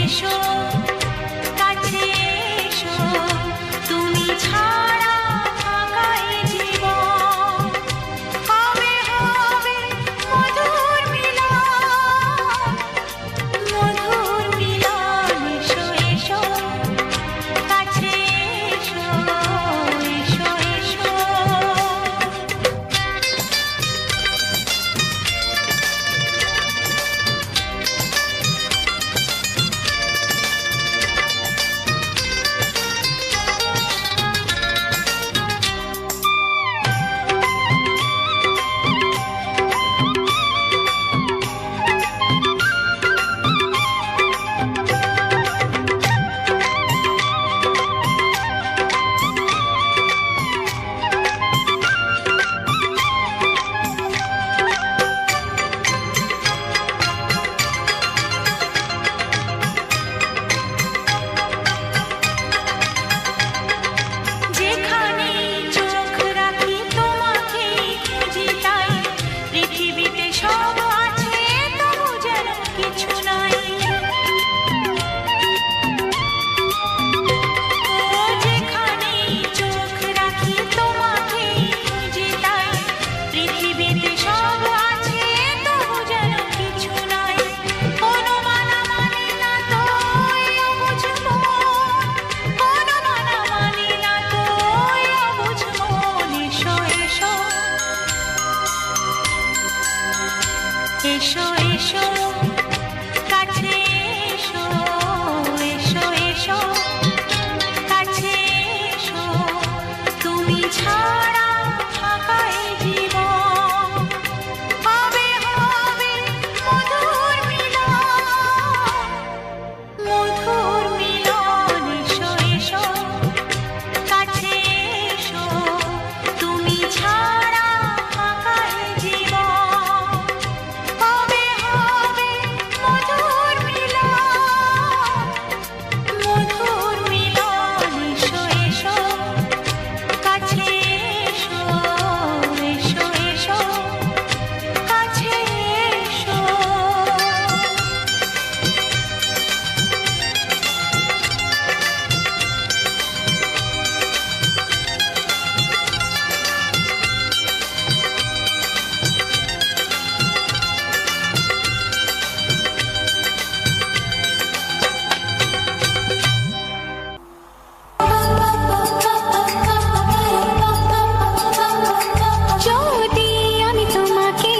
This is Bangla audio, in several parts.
এসো কাছে এসো তুমি ছাড়া থাকা এ জীবন হবে হবে মধুর মিলন এসো এসো কাছে এসো এসো এসো যেখানে চোখ রাখি তোমাকে খুঁজি তাই পৃথিবীতে সব আছে তবু যেন কিছু নাই ও যেখানে চোখ রাখি তোমাকে খুঁজি তাই পৃথিবীতে সব আছে তবু যেন কিছু নাই কোনো মানা মানে না তো অবুঝ মন কোনো মানা মানে না তো অবুঝ মন এসো এসো এসো এসো কাছে এসো এসো এসো কাছে এসো তুমি ছাড়া থাকা এ জীবন হবে হবে মধুর মিলন এসো এসো কাছে এসো তুমি ছাড়া থাকা এ জীবন হবে হবে মধুর মিলন এসো এসো কাছে এসো এসো এসো কাছে এসো যদি আমি তোমাকে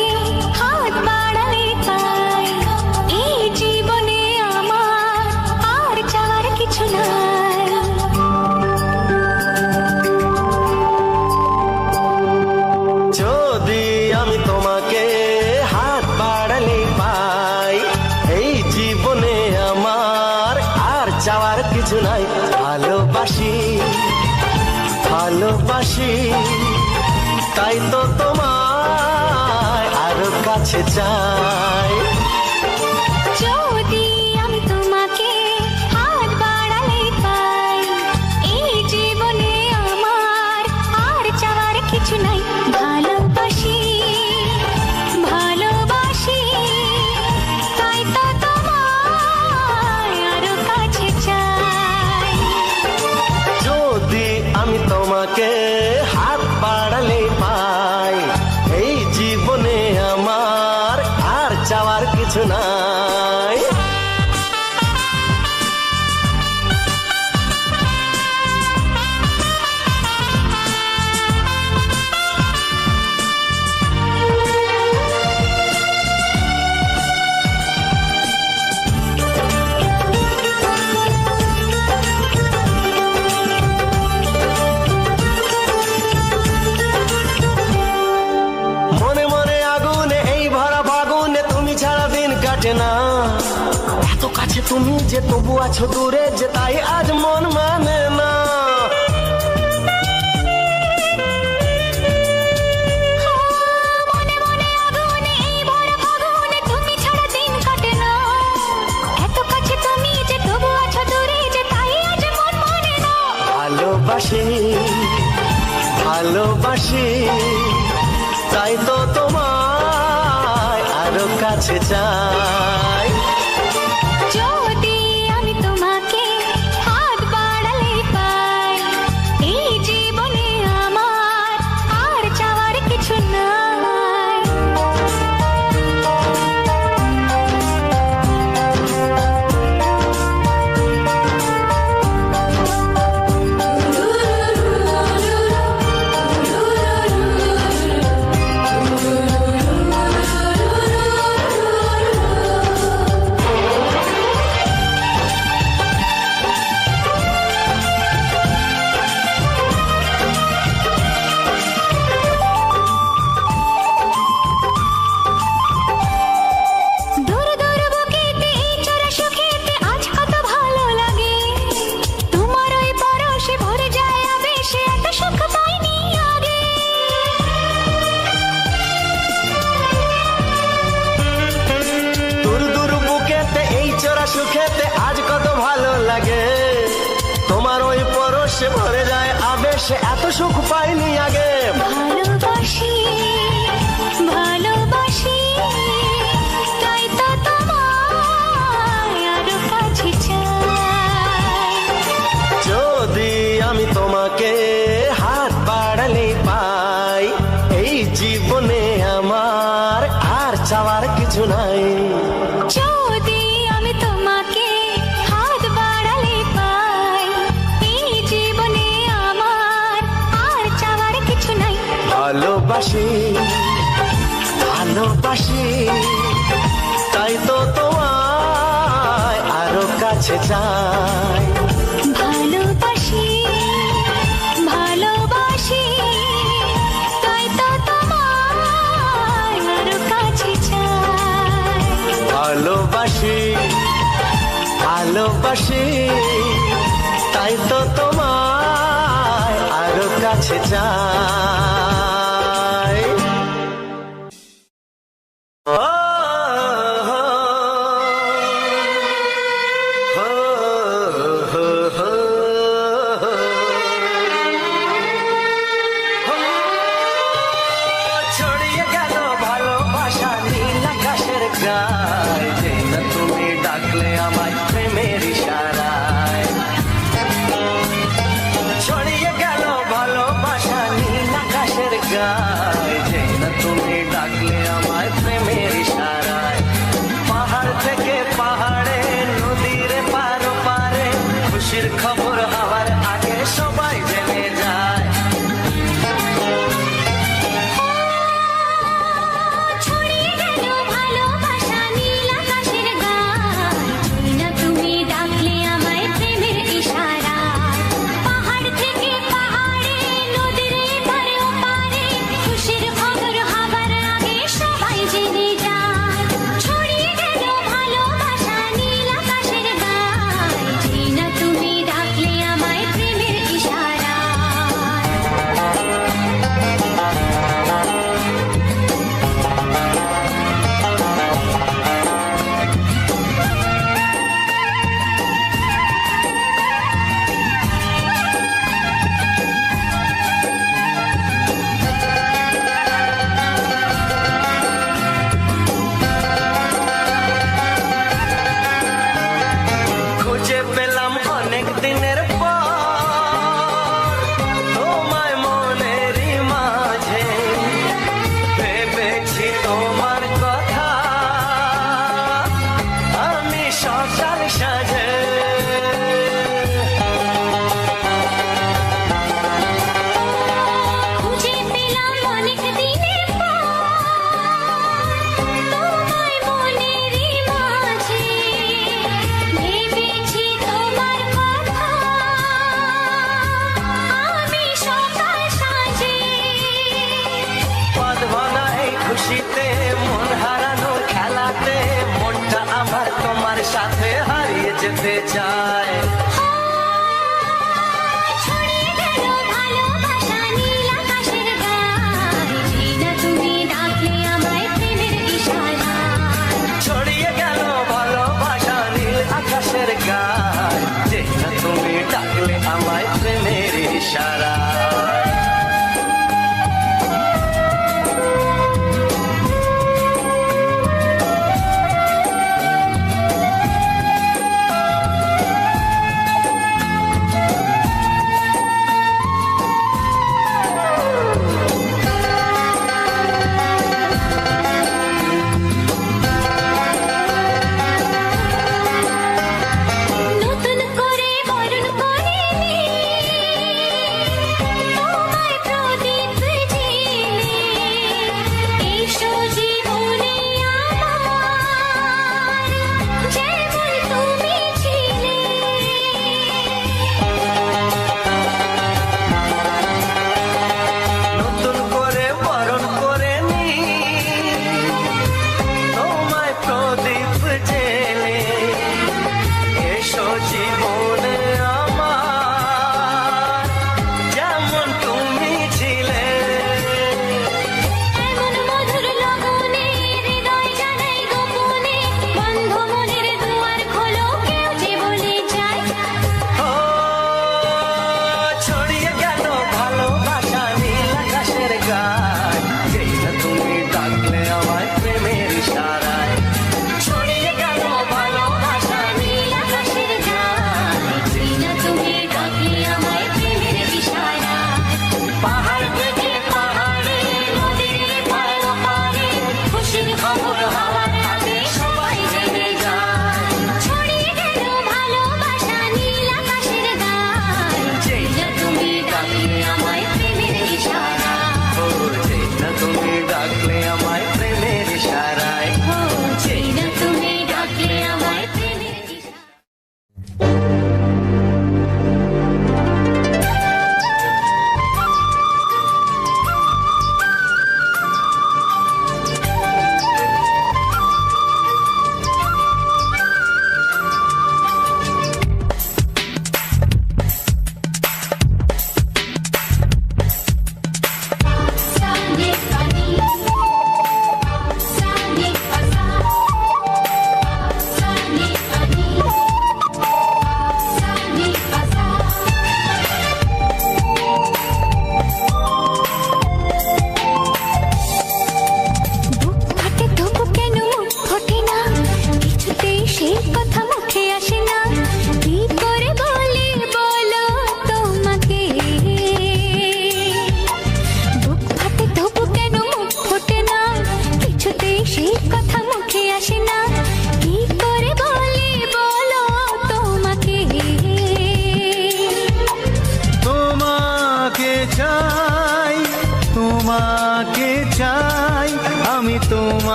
হাত বাড়ালে পাই এই জীবনে আমার আর চাওয়ার কিছু নাই যদি আমি তোমাকে হাত বাড়ালে পাই এই জীবনে আমার আর চাওয়ার কিছু নাই ভালোবাসি ভালোবাসি তাই তো তোমায় আরো কাছে চাই যদি আমি তোমাকে হাত বাড়ালে পাই এই জীবনে আমার আর চাওয়ার কিছু নাই ভালোবাসি ভালোবাসি তাই তো তোমায় আরো কাছে চাই যদি আমি তোমাকে হাত বাড়ালে পাই এই জীবনে আমার আর চাওয়ার কিছু নাই মনে মনে আগুনে এই ভরা ফাগুনে তুমি ছাড়া দিন কাটে না এত কাছে তুমি যে তবু আছো দূরে যে তাই আজ মন মানে না মনে মনে আগুনে এই ভরা ফাগুনে তুমি ছাড়া দিন কাটে না এত কাছে তুমি যে তবু আছো দূরে যে তাই আজ মন মানে না ভালোবাসি ভালোবাসি তাই তো তোমায় আরো কাছে চাই যদি আমি ভালোবাসে ভরে যায় আবেশে, এত সুখ পাইনি আগে। ভালোবাসি ভালোবাসি তাই তো তোমায় আরো কাছে চাই। যদি আমি তোমাকে হাত বাড়ালে পাই, এই জীবনে আমার আর চাওয়ার কিছু নাই। যদি আমি তোমাকে হাত বাড়ালে পাই, এই জীবনে আমার আর চাওয়ার কিছু নাই। ভালোবাসি ভালোবাসি তাই তো তোমায় আরো কাছে চাই। ভালোবাসি ভালোবাসি তাই তো তোমায় আরো কাছে চাই। ভালোবাসি ভালোবাসি তাই তো তোমায় আরো কাছে চাই। ও, হো, হো, হো, হো, হো। ছড়িয়ে গেল ভালোবাসা নীল আকাশের গায়ে, যে না তুমি ডাকলে আমায় প্রেমের ইশারায়। ছড়িয়ে গেল ভালোবাসা নীল আকাশের গায়ে, যে না তুমি ডাকলে আমায় প্রেমের ইশারায়। পাহাড় থেকে পাহাড়ে নদীর পার পারে, খুশির খবর হওয়ার আগে সবাই জেনে যায়। ছড়িয়ে গেল ভালোবাসা নীল আকাশের গায়ে, যে না তুমি ডাকলে আমায় প্রেমের ইশারায়। পাহাড় থেকে পাহাড়ে নদীর এপারে ওপারে, খুশির খবর হবার আগে সবাই জেনে যায়। ছড়িয়ে গেল ভালোবাসা নীল আকাশের গায়ে, যে না তুমি ডাকলে আমায় প্রেমের ইশারায়। খুঁজে পেলাম অনেক দিনের পর তোমায় মনেরই মাঝে, ভেবেছি তোমার কথা আমি সকাল সাজে। খুঁজে পেলাম অনেক দিনের পর তোমায় মনেরই মাঝে, ভেবেছি তোমার কথা আমি সকাল সাজে। পদ ভাঙা এই খুশিতে মন হারানোর খেলাতে, মনটা আমার তোমার সাথে হারিয়ে যেতে চায়। ছড়িয়ে গেল ভালোবাসা নীল আকাশের গায়ে, যে না তুমি ডাকলে আমায় প্রেমের ইশারায়। ছড়িয়ে গেল ভালোবাসা নীল আকাশের গায়ে, যে না তুমি ডাকলে আমায় প্রেমের ইশারায়। নতুন করে বরণ করে নি তোমায় প্রদীপ জেলে, এসো জীবনে আমার যেমন তুমি ছিলে। নতুন করে বরণ করে নি তোমায় প্রদীপ জেলে, এসো জীবনে আমার যেমন তুমি ছিলে। এমন মধুর লগনে হৃদয় জানাই গোপনে, বন্ধ মনের দুয়ার খোলো কেউ যে বলে যায়। ও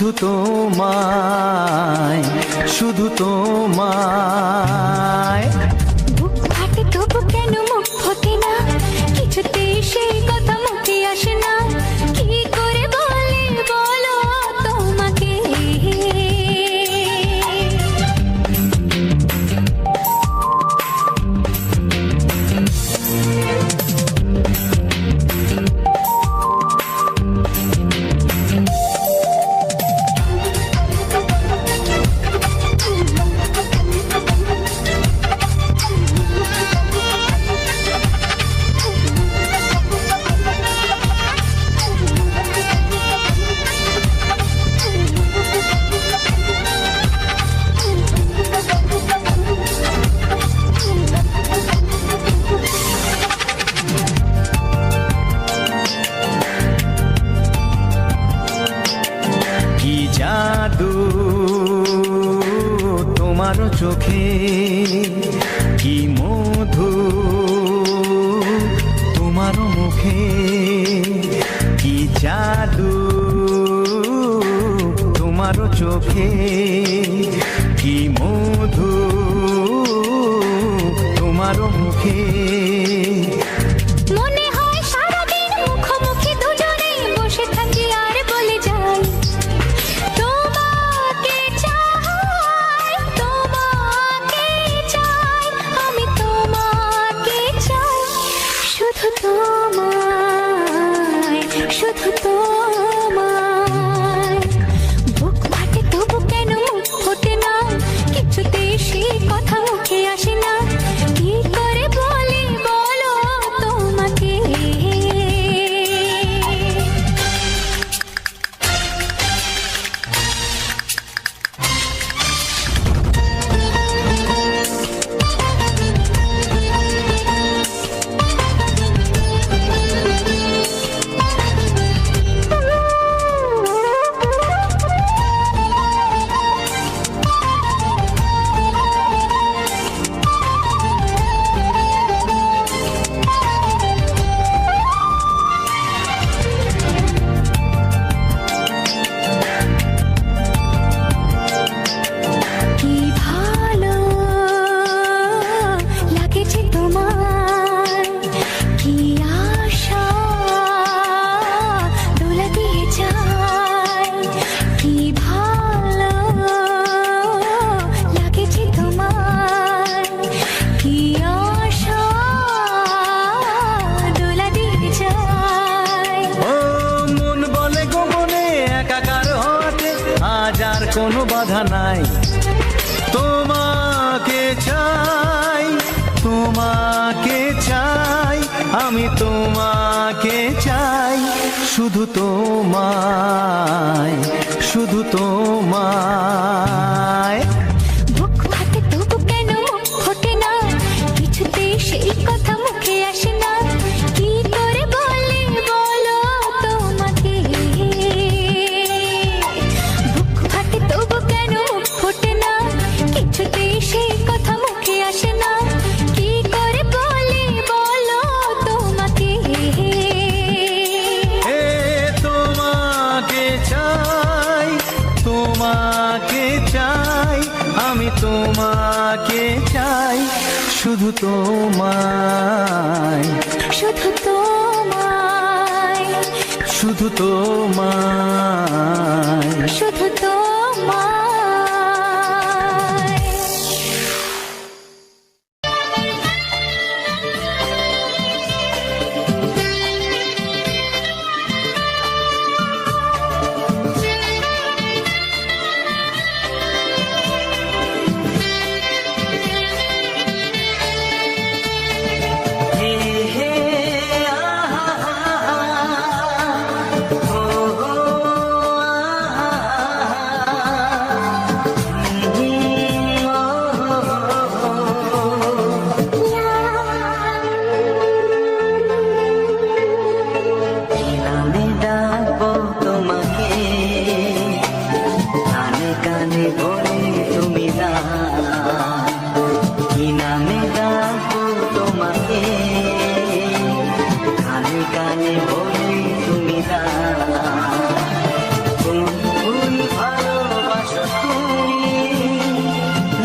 শুধু তোমায়, শুধু তোমায়। বুক ফাটে তবু কেন মুখ ফোটে না, কিছুতেই সেই কথা মুখে আসে না, কি করে বলে বলো তোমাকে। কি জাদু তোমার চোখে, কি মধু তোমার মুখে, কি জাদু তোমার চোখে, কি মধু তোমার মুখে। মনে হয় সারাদিন মুখোমুখি দুজনে বসে থাকি আর বলে যাই, তোমাকে চাই, তোমাকে চাই, আমি তোমাকে চাই, শুধু তোমায়, শুধু তোমায়। বুক ফাটে তবু কেন মুখ ফোটে না, কিছুতেই সেই কথা মুখে আসে না, কি করে বলে বলো তোমাকে। কি ভালো লাগেছে তোমার, কি আশা দোলা দিয়ে যায়, কি ভালো লাগেছে তোমার, কি আশা দোলা দিয়ে যায়। ও মন বলে গোপনে একাকার হতে আজ আর কোনো বাধা নাই, তোমাকে চাই, তোমাকে চাই, আমি তোমাকে চাই, শুধু তোমায়, শুধু তোমায়। বুক ফাটে তবু কেন মুখ ফোটে না, কিছুতেই সেই কথা মুখে আসে না, কি করে বলে বলো তোমাকে। বুক ফাটে তবু কেন মুখ ফোটে না, কিছুতেই সেই কথা মুখে আসে না, কি করে বলে বলো তোমাকে। এ তোমাকে চাই, তোমাকে চাই, আমি তোমাকে চাই, শুধু তোমায়, শুধু তোমায়, শুধু তোমায়। শুধু তোমায়। হে হে আহা, ও, ও, আহা,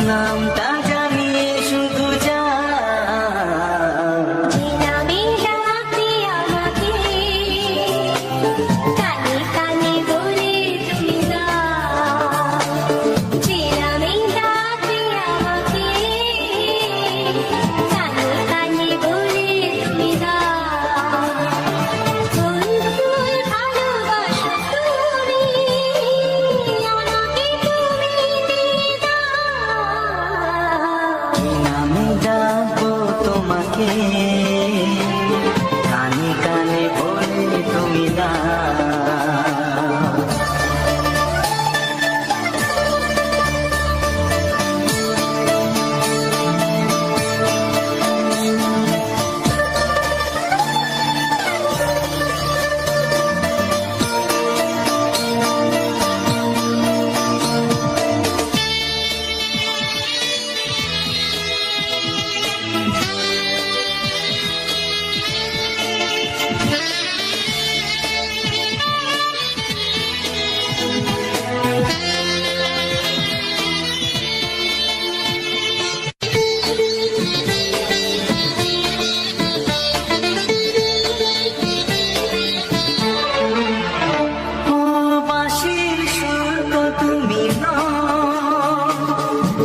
নামটা জানিয়ে শুধু যা। যে নামে ডাকবে আমাকে, কানে কানে বলে তুমি দাও। যে নামে ডাকবে আমাকে, কানে কানে বলে তুমি দাও। কোন ফুল ভালোবাসো তুমি, আমাকে তুমি দিয়ে দাও। কি নামে ডাকবো তোমাকে, কানে কানে বলে তুমি দাও। ও বাঁশির সুর তো তুমি নও,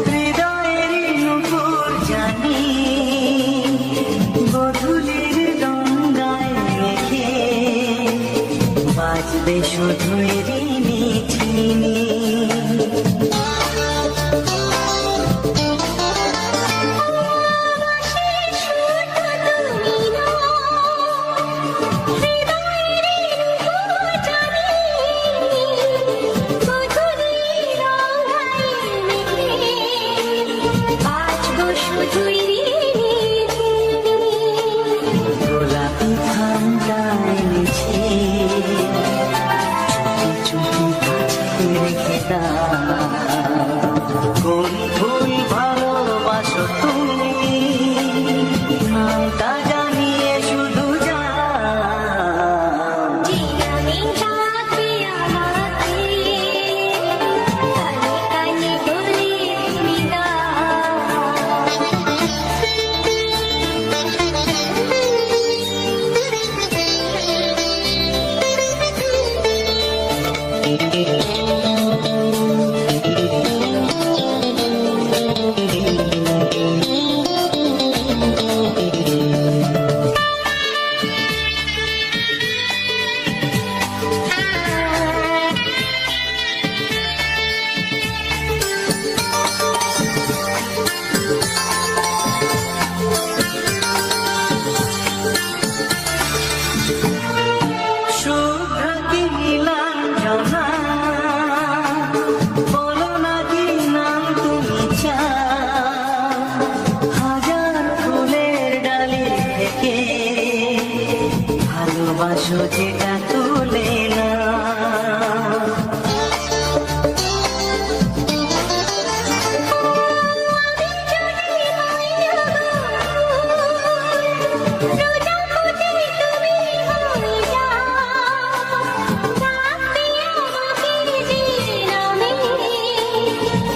হৃদয়ের নূপুর জানি, গধূলির গঙ্গায় মেখে বাজবে শুধুই রিনিঝিনি। গোলাপি ঠান্ডায় নিচে চুপি চুপি কাছে রেখে দাও। কোন ফুল ভালোবাসো তুমি, নামটা জানিয়ে শুধু যাও। যে নামে ডাকবে আমাকে, কানে কানে বলে তুমি শুভ্র কি নীলাঞ্জনা, বলো না কি নাম তুমি চাও। হাজার ফুলের ডালি থেকে ভালোবাসো যেটা তুলে না।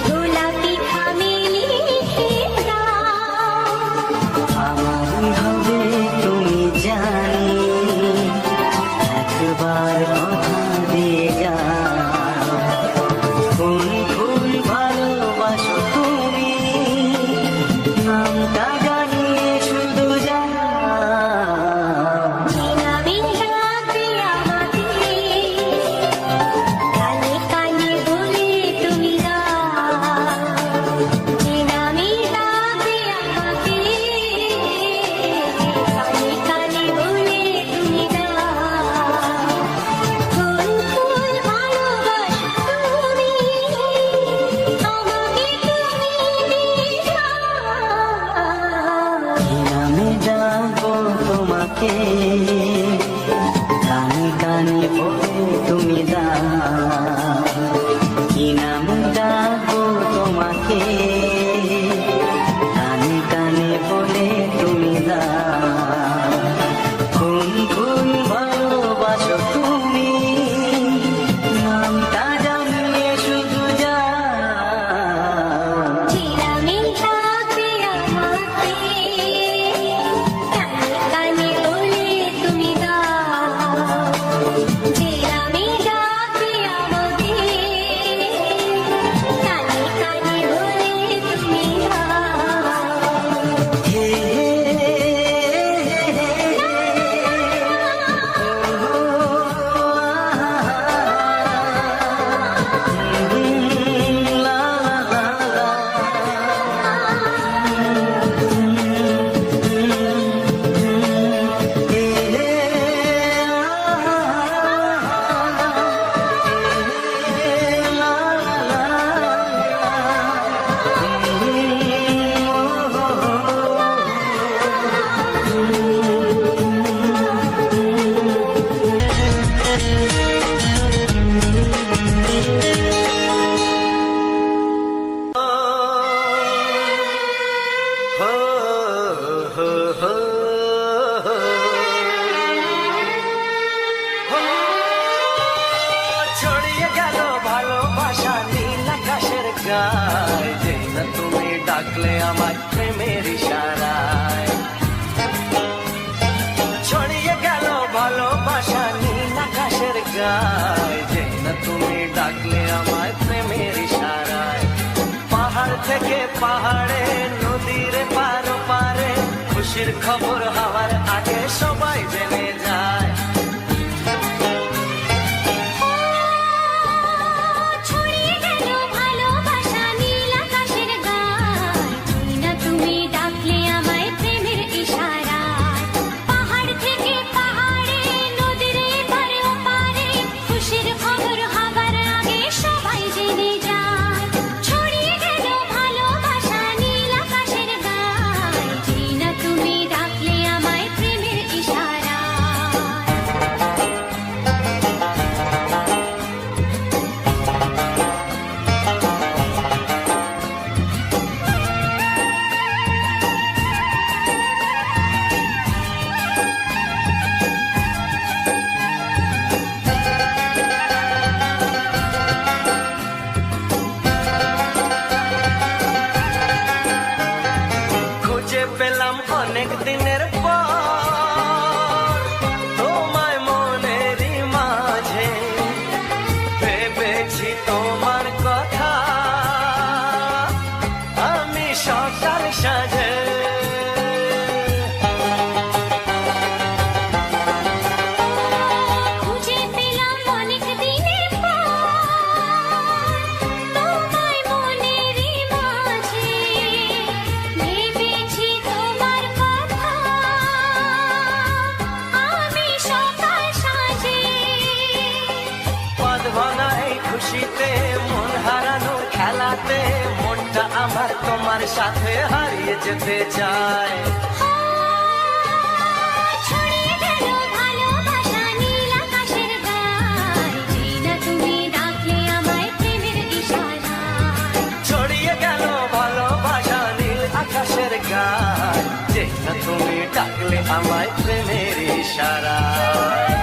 গোলাপি খামে লিখে দাও। আমারই হবে তুমি জানি, একবার কথা দিয়ে যাও। কোন ফুল ভালোবাসো তুমি, নামটা জানিয়ে শুধু যাও। যে নামে ডাকবে আমাকে, কানে কানে বলে তুমি দাও। যে নামে ডাকবে আমাকে, কানে কানে বলে তুমি দাও। কোন ফুল ভালোবাসো তুমি, আমাকে তুমি দিয়ে দাও। কি নামে ডাকবো তোমাকে, কানে কানে বলে তুমি দাও। কি নামে ডাকবো তোমাকে, কানে কানে বলে তুমি দাও। কোন ফুল ভালোবাসো তুমি, নামটা জানিয়ে শুধু যাও। যে নামে ডাকলে আমার প্রেমের ইশারায় ছড়িয়ে গেল ভালোবাসা নীল আকাশের গায় যেই না তুমি ডাকলে আমায় প্রেমের ইশারায় পাহাড় থেকে পাহাড়ে নদীর পারো পারে খুশির খবর হওয়ার আগে সবাই জেনে যায় ছড়িয়ে গেল ভালোবাসা নীল আকাশের গায় যেই না তুমি ডাকলে আমায় প্রেমের ইশারায় পাহাড় থেকে পাহাড়ে নদীর এপারে ওপারে খুশির খবর হবার আগে সবাই জেনে যায় ছড়িয়ে গেল ভালোবাসা নীল আকাশের গায় যেই না তুমি ডাকলে আমায় প্রেমের ইশারায় খুঁজে পেলাম অনেক দিনের পর তোমায় মনেরই মাঝে ভেবেছি তোমার কথা আমি সকাল সাজে খুঁজে পেলাম অনেক দিনের পর তোমায় মনেরই মাঝে ভেবেছি তোমার কথা আমি সকাল সাজে পদ ভাঙা এই খুশিতে মন হারানোর খেলাতে মনটা আমার তোমার সাথে হারিয়ে যেতে চায় ছড়িয়ে গেল ভালোবাসা নীল আকাশের গায় যেই না তুমি ডাকলে আমায় প্রেমের ইশারায় ছড়িয়ে গেল ভালোবাসা নীল আকাশের গায় যেই না তুমি ডাকলে আমায় প্রেমের ইশারায়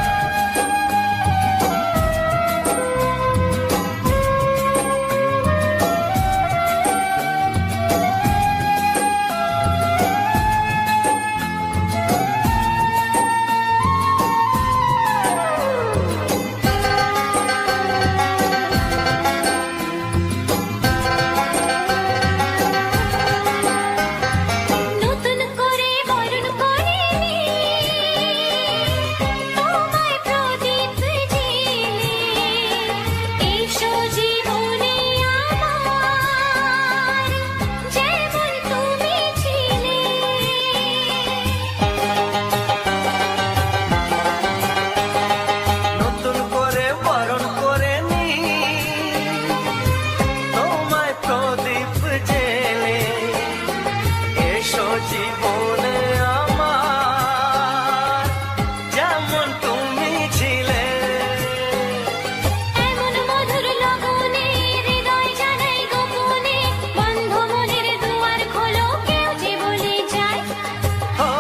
নতুন করে বরণ করে তোমায় প্রদীপ জেলে এসো জীবনে আমার যেমন তুমি ছিলে নতুন করে বরণ করে নি তোমায় প্রদীপ জেলে এসো জীবনে আমার যেমন তুমি ছিলে এমন মধুর লগনে হৃদয় জানাই গোপনে বন্ধ মনের দুয়ার খোলো কেউ যে বলে যায় ও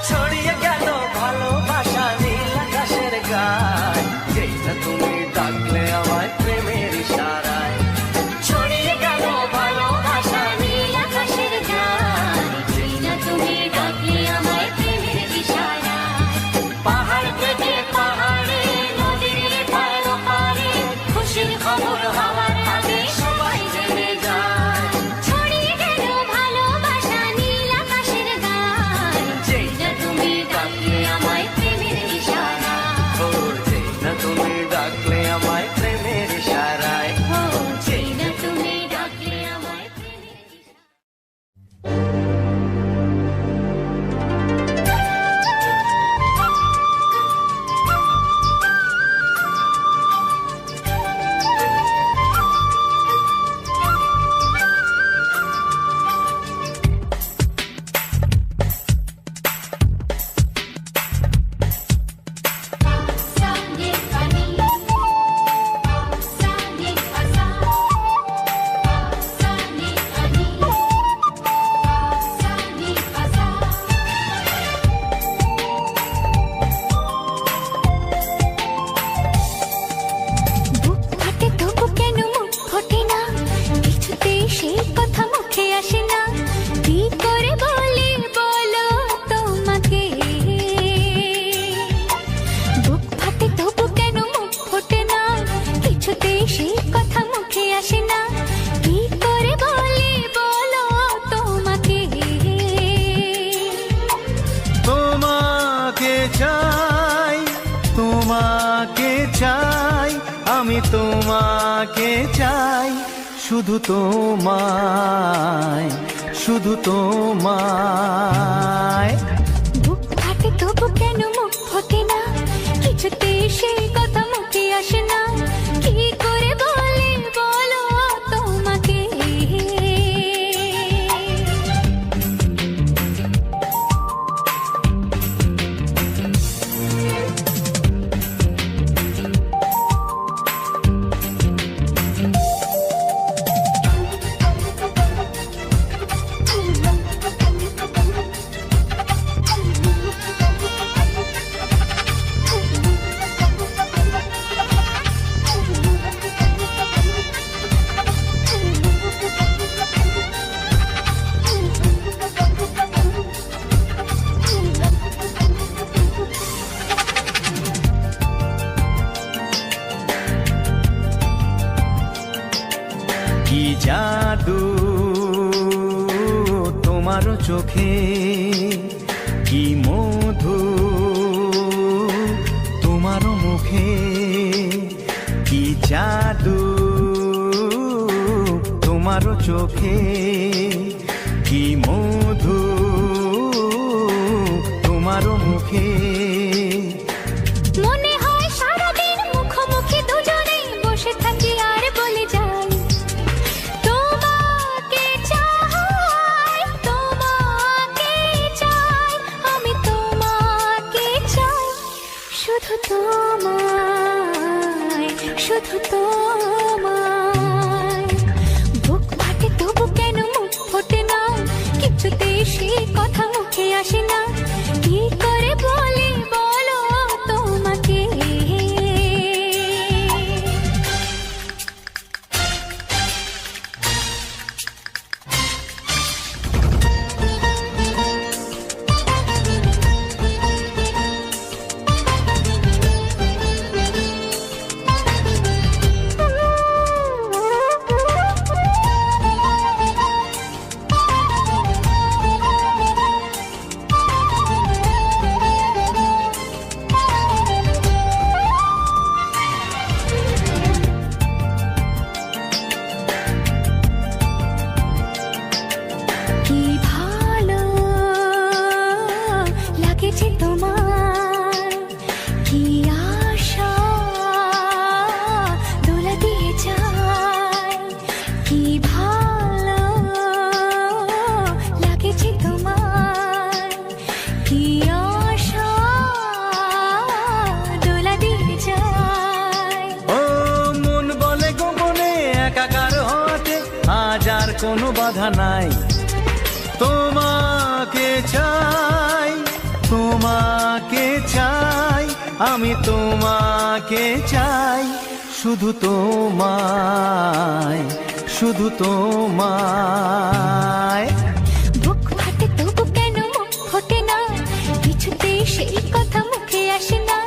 ছড়িয়ে গেল ভালোবাসা নীল আকাশের গায় যেই না তুমি ডাকলে আমায় প্রেমের ইশারায় ছড়িয়ে গেল ভালোবাসা নীল আকাশের গায় যেই না তুমি ডাকলে আমায় প্রেমের ইশারায় পাহাড় থেকে পাহাড়ে নদীর পারো পারে খুশির খবর হওয়ার আগে সবাই জেনে যায় ছড়িয়ে গেল ভালোবাসা নীল আকাশের গায় যেই না তুমি ডাকলে আমায় প্রেমের ইশারায় ও যেই না তুমি ডাকলে আমায় প্রেমের ইশারায় ও যেই না তুমি ডাকলে আমায় প্রেমের ইশারায় Sani pani, sani asa, sani pani, sani asa. বুক ফাটে তবু কেন মুখ ফোটে না কিছুতেই সেই কথা শুধু তোমায়, শুধু তোমায়। বুক ফাটে তবু কেন মুখ ফোটে না, কিছুতে সেই কথা মুখে আসে না, কি করে বলি বলো তোমাকে। কি জাদু তোমার চোখে, কি মধু তোমার মুখে, কি জাদু তোমার চোখে, কি মধু তোমার মুখে। মনে হয় সারাদিন মুখোমুখি দুজনেই বসে থাকি আর বলে যাই, তোমাকে চাই, তোমাকে চাই, আমি তোমাকে চাই, শুধু তোমায়, শুধু তোমায়। বুক ফাটে তবু কেন মুখ ফোটে না, কিছুতেই সেই কথা মুখে আসে না, কি করে বলি বলো তোমাকে। কি ভালো লাগেছে তোমার, কি আশা দোলা দিয়ে যায়, কি ভালো লাগেছে তোমার, কি আশা দোলা দিয়ে যায়। ও মন বলে গোপনে একাকার হতে আজ আর কোনো বাধা নাই, তোমাকে চাই, তোমাকে চাই, আমি তোমাকে চাই, শুধু তোমায়, শুধু তোমায়। বুক ফাটে তবু কেন মুখ ফোটে না, কিছুতেই সেই কথা মুখে আসে না,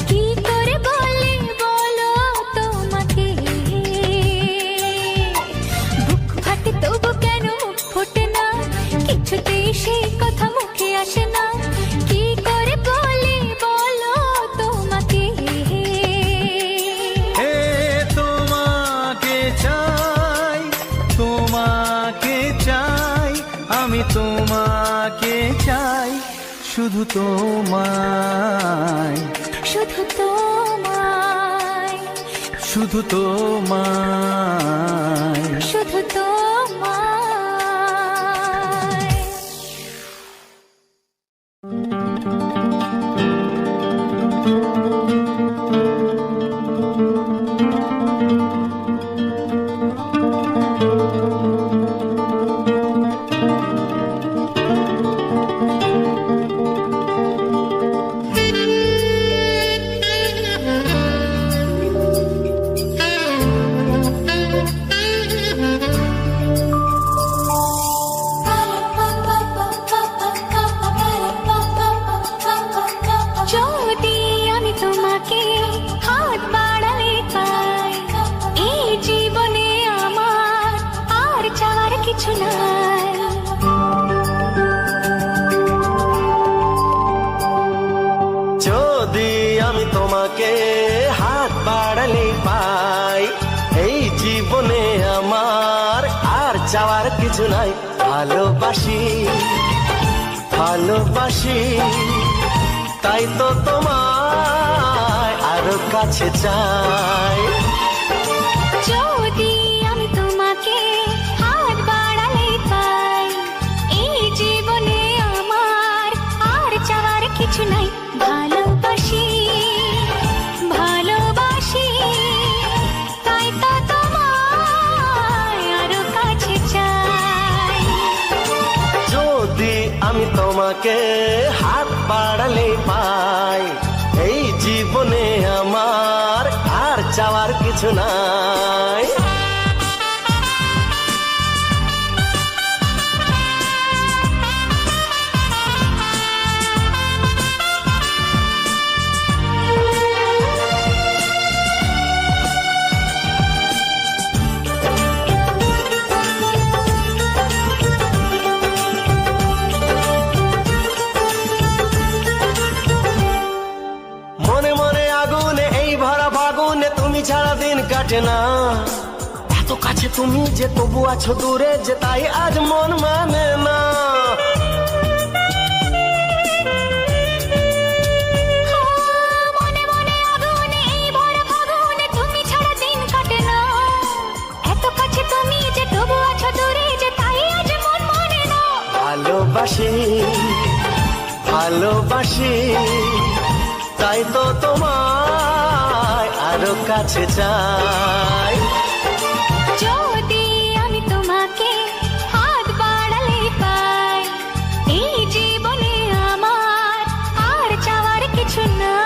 কি করে বলি বলো তোমাকে। বুক ফাটে তবু কেন মুখ ফোটে না, কিছুতেই সেই কথা মুখে আসে না, কি করে বলি বলো তোমাকে। এ তোমাকে চাই, তোমাকে চাই, আমি তোমাকে চাই, শুধু তোমায়, শুধু তোমায়, শুধু তোমায়। শুধু তোমায়। যদি আমি তোমাকে হাত বাড়ালে পাই, এই জীবনে আমার আর চাওয়ার কিছু নাই। যদি আমি তোমাকে হাত বাড়ালে পাই, এই জীবনে আমার চাওয়ার কিছু নাই। ভালোবাসি ভালোবাসি তাই তো তোমায় আরো কাছে চাই। যদি আমি তোমাকে হাত বাড়ালে পাই, এই জীবনে আমার আর চাওয়ার কিছু নাই। ভালোবাসি ভালোবাসি তাই তো তোমায় আরো কাছে চাই। যদি আমি তোমাকে হাত বাড়ালে পাই, এই জীবনে আমার আর চাওয়ার কিছু নাই। মনে মনে আগুনে এই ভরা ফাগুনে তুমি ছাড়া দিন কাটে না। এত কাছে তুমি যে তবু আছো দূরে, যে তাই আজ মন মানে না। মনে মনে আগুনে এই ভরা ফাগুনে তুমি ছাড়া দিন কাটে না। এত কাছে তুমি যে তবু আছো দূরে, যে তাই আজ মন মানে না। ভালোবাসি ভালোবাসি তাই তো তোমায় আরো কাছে চাই। যদি আমি তোমাকে হাত বাড়ালে পাই, এই জীবনে আমার আর চাওয়ার কিছু নাই।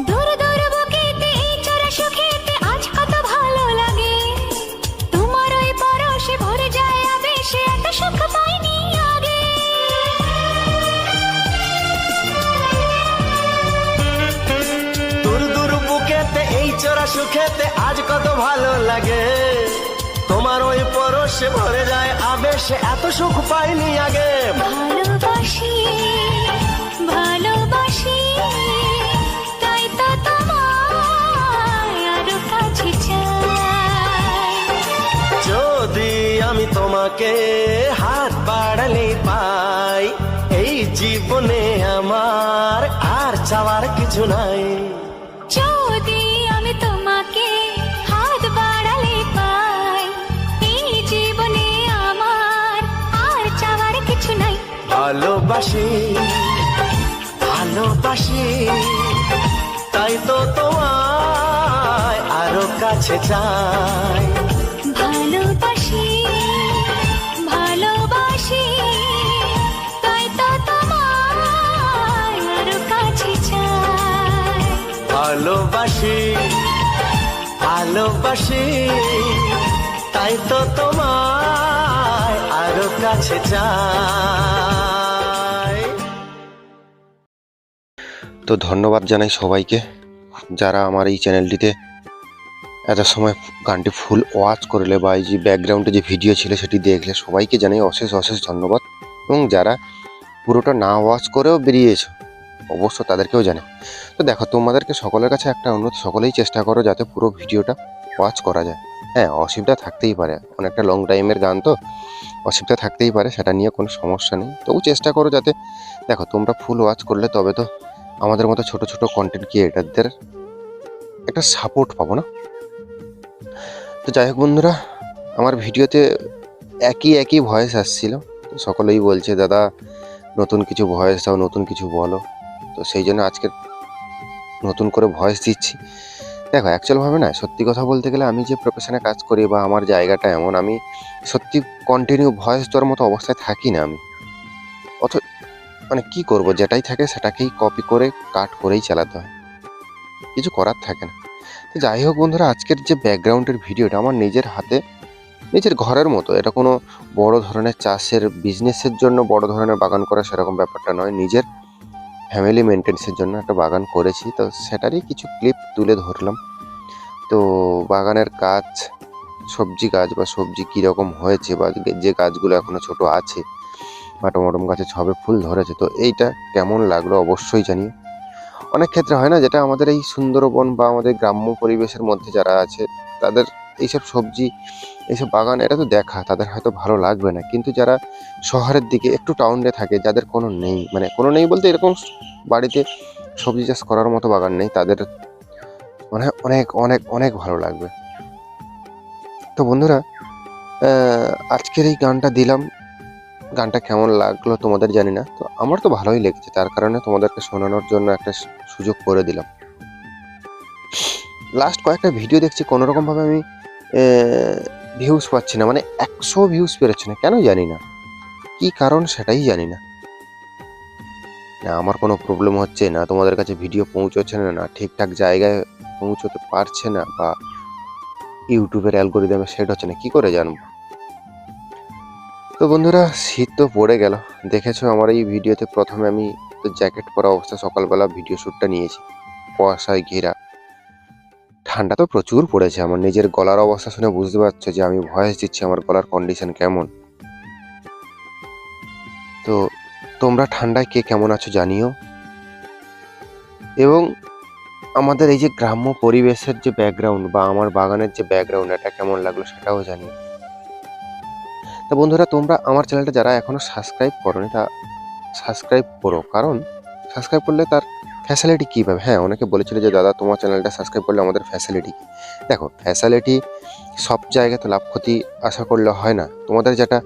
দূর দূর বুকেতে এই চোরা সুখেতে আজ কত ভালো লাগে। তোমার ওই পরশে ভরে যায় আবেশে, এত সুখ পাইনি আগে। দূর দূর বুকেতে এই চোরা সুখেতে আজ কত ভালো লাগে। তোমার ওই পরশে ভরে যায় আবেশে, এত সুখ পাইনি আগে। ভালোবাসি ভালোবাসি তাই তো তোমায় আরো কাছে চাই। যদি আমি তোমাকে হাত বাড়ালে পাই, এই জীবনে আমার আর চাওয়ার কিছু নাই। যদি আমি তোমাকে হাত বাড়ালে পাই, এই জীবনে আমার আর চাওয়ার কিছু নাই। ভালোবাসি ভালোবাসি তাই তো তোমায় আরো কাছে চাই। ভালোবাসি ভালোবাসি তাই তো তোমায় আরো কাছে চাই। ভালোবাসি ভালোবাসি তাই তো তোমায় আরো কাছে চাই। তো ধন্যবাদ জানাই সবাইকে যারা আমার এই চ্যানেলটিতে এত সময় গানটি ফুল ওয়াচ করলে বা এই যে ব্যাকগ্রাউন্ডে যে ভিডিও ছিল সেটি দেখলে, সবাইকে জানাই অশেষ অশেষ ধন্যবাদ। এবং যারা পুরোটা না ওয়াচ করেও বেরিয়েছো অবশ্য তাদেরকেও জানাই। তো দেখো, তোমাদেরকে সকলের কাছে একটা অনুরোধ, সকলেই চেষ্টা করো যাতে পুরো ভিডিওটা ওয়াচ করা যায়। হ্যাঁ, অসুবিধা থাকতেই পারে, অনেকটা লং টাইমের গান তো অসুবিধা থাকতেই পারে, সেটা নিয়ে কোনো সমস্যা নেই। তবু চেষ্টা করো যাতে, দেখো তোমরা ফুল ওয়াচ করলে তবে তো আমাদের মতো ছোট ছোট কন্টেন্ট ক্রিয়েটারদের একটা সাপোর্ট পাবো না। তো যাই হোক বন্ধুরা, আমার ভিডিওতে একই ভয়েস আসছিল, তো সকলেই বলছে দাদা নতুন কিছু ভয়েস দাও, নতুন কিছু বলো। তো সেই জন্য আজকে নতুন করে ভয়েস দিচ্ছি। দেখো অ্যাকচুয়ালভাবে না, সত্যি কথা বলতে গেলে আমি যে প্রফেশনে কাজ করি বা আমার জায়গাটা এমন, আমি সত্যি কন্টিনিউ ভয়েস দেওয়ার মতো অবস্থায় থাকি না। আমি মানে কি করব, যেটাই থাকে সেটাকেই কপি করে কাট করেই চালাতে হয়, কিছু করার থাকে না। তো যাই হোক বন্ধুরা, আজকের যে ব্যাকগ্রাউন্ডের ভিডিওটা আমার নিজের হাতে, নিজের ঘরের মতো, এটা কোনো বড় ধরনের চাষের বিজনেসের জন্য বড় ধরনের বাগান করা সেরকম ব্যাপারটা নয়, নিজের ফ্যামিলি মেনটেন্সের জন্য একটা বাগান করেছি, তো সেটারই কিছু ক্লিপ তুলে ধরলাম। তো বাগানের গাছ, সবজি গাছ বা সবজি কীরকম হয়েছে, বা যে গাছগুলো এখনো ছোট আছে বা টমাটম গাছে সবে ফুল ধরেছে, তো এইটা কেমন লাগলো অবশ্যই জানিও। অনেক ক্ষেত্রে হয় না, যেটা আমাদের এই সুন্দরবন বা আমাদের গ্রাম্য পরিবেশের মধ্যে যারা আছে তাদের এইসব সবজি, এইসব বাগান, এটা তো দেখা তাদের হয়তো ভালো লাগবে না, কিন্তু যারা শহরের দিকে একটু টাউনে থাকে, যাদের কোনো নেই, মানে কোনো নেই বলতে এরকম বাড়িতে সবজি চাষ করার মতো বাগান নেই, তাদের মানে অনেক অনেক অনেক ভালো লাগবে। তো বন্ধুরা, আজকের এই গানটা দিলাম, গানটা কেমন লাগলো তোমাদের জানি না, তো আমার তো ভালোই লেগেছে, তার কারণে তোমাদেরকে শোনানোর জন্য একটা সুযোগ করে দিলাম। লাস্ট কয়েকটা ভিডিও দেখছি কোনোরকমভাবে আমি ভিউজ পাচ্ছি না, মানে 100 ভিউজ পেরোচ্ছে না, কেন জানি না, কি কারণ সেটাই জানি না। না আমার কোনো প্রবলেম হচ্ছে না, তোমাদের কাছে ভিডিও পৌঁছচ্ছে না, না ঠিকঠাক জায়গায় পৌঁছতে পারছে না, বা ইউটিউবের অ্যালগোরিদমে সেট হচ্ছে না, কি করে জানবো। তো বন্ধুরা, শীত তো পড়ে গেল, দেখেছো আমার এই ভিডিওতে প্রথমে আমি তো জ্যাকেট পরা অবস্থা সকালবেলা ভিডিও শ্যুটটা নিয়েছি, কুয়াশায় ঘেরা, ঠান্ডা তো প্রচুর পড়েছে। আমার নিজের গলার অবস্থা শুনে বুঝতে পারছো যে আমি ভয়েস দিচ্ছি, আমার গলার কন্ডিশন কেমন। তো তোমরা ঠান্ডায় কে কেমন আছো জানিও, এবং আমাদের এই যে গ্রাম্য পরিবেশের যে ব্যাকগ্রাউন্ড বা আমার বাগানের যে ব্যাকগ্রাউন্ড, এটা কেমন লাগলো সেটাও জানিও। তো বন্ধুরা, তোমরা আমার চ্যানেলটা যারা এখনো সাবস্ক্রাইব করোনি, তা সাবস্ক্রাইব করো, কারণ সাবস্ক্রাইব করলে তার ফ্যাসিলিটি কী পাবে। হ্যাঁ, অনেকে বলেছিল যে দাদা তোমার চ্যানেলটা সাবস্ক্রাইব করলে আমাদের ফ্যাসিলিটি কী। দেখো, ফ্যাসিলিটি সব জায়গায় তো লাভ ক্ষতি আশা করলে হয় না, তোমাদের যেটা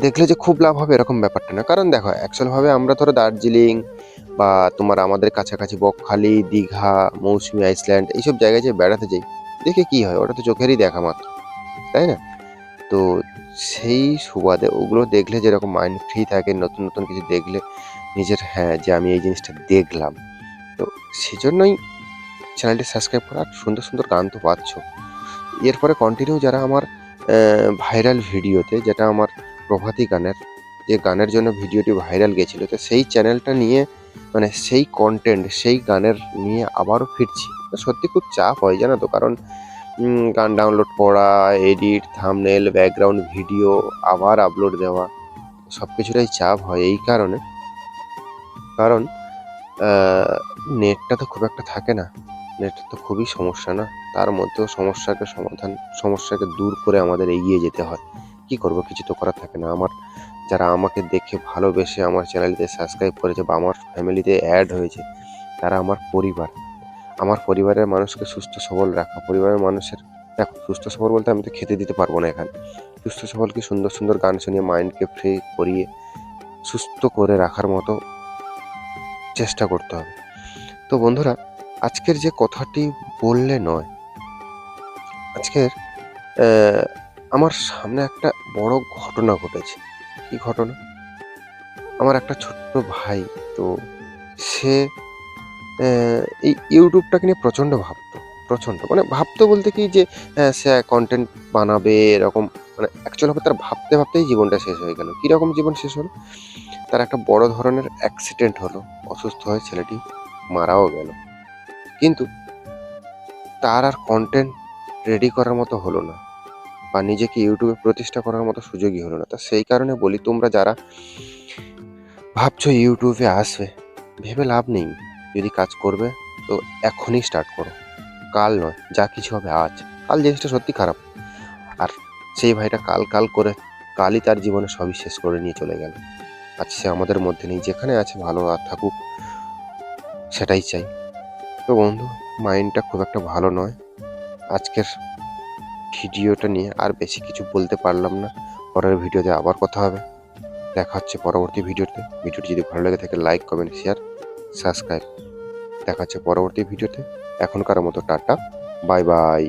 দেখলে যে খুব লাভ হবে এরকম ব্যাপারটা না। কারণ দেখো, অ্যাকচুয়ালভাবে আমরা ধরো দার্জিলিং বা তোমার আমাদের কাছাকাছি বকখালি, দীঘা, মৌসুমী আইসল্যান্ড, এইসব জায়গায় যে বেড়াতে যাই, দেখে কী হয়, ওটা তো চোখেরই দেখা মাত্র, তাই না? তো সেই সুবাদে ওগুলো দেখলে যেরকম মাইন্ড ফ্রি থাকে, নতুন নতুন কিছু দেখলে নিজের, হ্যাঁ যে আমি এই জিনিসটা দেখলাম, তো সেজন্যই চ্যানেলটি সাবস্ক্রাইব করা। আর সুন্দর সুন্দর গান তো পাচ্ছ, এরপরে কন্টিনিউ যারা আমার ভাইরাল ভিডিওতে, যেটা আমার প্রভাতী গানের, যে গানের জন্য ভিডিওটি ভাইরাল গেছিলো, তো সেই চ্যানেলটা নিয়ে, মানে সেই কন্টেন্ট, সেই গানের নিয়ে আবারও ফিরছি। তো সত্যি খুব চাপ হয় জানো তো, কারণ গান ডাউনলোড করা, এডিট, থাম্বনেল, ব্যাকগ্রাউন্ড ভিডিও, আবার আপলোড দেওয়া, সব কিছুটাই চাপ হয় এই কারণে, কারণ নেটটা তো খুব একটা থাকে না, নেটের তো খুবই সমস্যা না, তার মধ্যেও সমস্যাকে দূর করে আমাদের এগিয়ে যেতে হয়। কি করব, কিছু তো করার থাকে না। আমার যারা আমাকে দেখে ভালোবেসে আমার চ্যানেলটিতে সাবস্ক্রাইব করেছে বা আমার ফ্যামিলিতে অ্যাড হয়েছে, তারা আমার পরিবার। আমার পরিবারের মানুষকে সুস্থ সবল রাখা, পরিবারের মানুষের, দেখো সুস্থ সবল বলতে আমি তো খেতে দিতে পারবো না এখানে, সুস্থ সবলকে সুন্দর সুন্দর গান শুনিয়ে মাইন্ডকে ফ্রি করিয়ে সুস্থ করে রাখার মতো চেষ্টা করতে হবে। তো বন্ধুরা, আজকের যে কথাটি বললে নয়, আজকের আমার সামনে একটা বড় ঘটনা ঘটেছে। কি ঘটনা? আমার একটা ছোট্ট ভাই, তো সে এই ইউটিউবটাকে নিয়ে প্রচণ্ড ভাবতো, মানে ভাবতো বলতে কি যে সে কন্টেন্ট বানাবে এরকম, মানে অ্যাকচুয়ালি তার ভাবতে ভাবতেই জীবনটা শেষ হয়ে গেল। কীরকম জীবন শেষ হলো? তার একটা বড় ধরনের অ্যাক্সিডেন্ট হলো, অসুস্থ হয়ে ছেলেটি মারাও গেল, কিন্তু তার আর কন্টেন্ট রেডি করার মতো হলো না, বা নিজেকে ইউটিউবে প্রতিষ্ঠা করার মতো সুযোগই হলো না। তা সেই কারণে বলি, তোমরা যারা ভাবছো ইউটিউবে আসবে, ভেবে লাভ নেই। যদি কাজ করবে তো এখনই স্টার্ট করো, কাল নয়, যা কিছু হবে আজ। কাল জিনিসটা সত্যি খারাপ, আর সেই ভাইটা কাল করে কালই তার জীবনে সবই শেষ করে নিয়ে চলে গেল। আজ সে আমাদের মধ্যে নেই, যেখানে আছে ভালো আর থাকুক, সেটাই চাই। তো বন্ধু, মাইন্ডটা খুব একটা ভালো নয়, আজকের ভিডিওটা নিয়ে আর বেশি কিছু বলতে পারলাম না। পরের ভিডিওতে আবার কথা হবে, দেখা হচ্ছে পরবর্তী ভিডিওতে। ভিডিওটি যদি ভালো লেগে থাকে লাইক, কমেন্ট, শেয়ার, সাবস্ক্রাইব। দেখা হচ্ছে পরবর্তী ভিডিওতে। এখনকার মতো টাটা, বাই বাই।